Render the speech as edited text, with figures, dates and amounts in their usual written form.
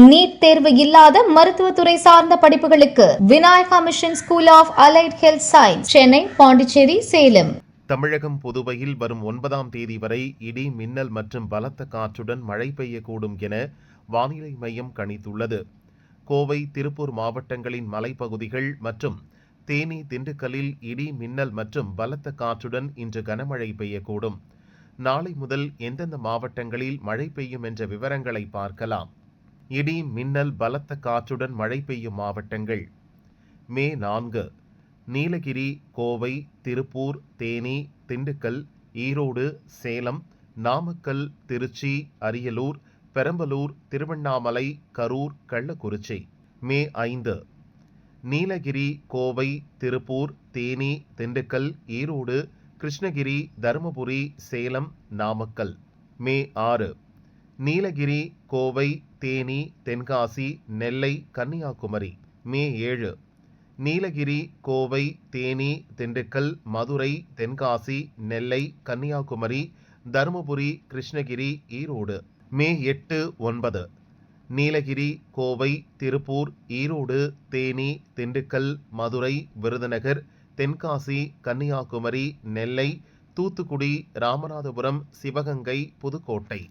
NEET தேர்வு இல்லாத மருத்துவத்துறை சார்ந்த படிப்புகளுக்கு Vinayaka mission school of allied health science, Chennai, Pondicherry, Salem. Tamilagam புதுவையில் வரும் 9ஆம் தேதி வரை இடி, மின்னல் மற்றும் பலத்த காற்றுடன் மழை பெய்யக்கூடும் என வானிலை மையம் கணித்துள்ளது. கோவை, திருப்பூர் மாவட்டங்களின் மலைப்பகுதிகள் மற்றும் தேனி, திண்டுக்கல்லில் இடி, மின்னல் மற்றும் பலத்த காற்றுடன் இன்று கனமழை பெய்யக்கூடும். நாளை முதல் எந்தெந்த மாவட்டங்களில் மழை பெய்யும் என்ற விவரங்களை பார்க்கலாம். இடி, மின்னல், பலத்த காற்றுடன் மழை பெய்யும் மாவட்டங்கள்: மே 4 நீலகிரி, கோவை, திருப்பூர், தேனி, திண்டுக்கல், ஈரோடு, சேலம், நாமக்கல், திருச்சி, அரியலூர், பெரம்பலூர், திருவண்ணாமலை, கரூர், கள்ளக்குறிச்சி. மே 5 நீலகிரி, கோவை, திருப்பூர், தேனி, திண்டுக்கல், ஈரோடு, கிருஷ்ணகிரி, தருமபுரி, சேலம், நாமக்கல். மே 6 நீலகிரி, கோவை, தேனி, தென்காசி, நெல்லை, கன்னியாகுமரி. மே 7 நீலகிரி, கோவை, தேனி, திண்டுக்கல், மதுரை, தென்காசி, நெல்லை, கன்னியாகுமரி, தருமபுரி, கிருஷ்ணகிரி, ஈரோடு. மே 8, 9 நீலகிரி, கோவை, திருப்பூர், ஈரோடு, தேனி, திண்டுக்கல், மதுரை, விருதுநகர், தென்காசி, கன்னியாகுமரி, நெல்லை, தூத்துக்குடி, ராமநாதபுரம், சிவகங்கை, புதுக்கோட்டை.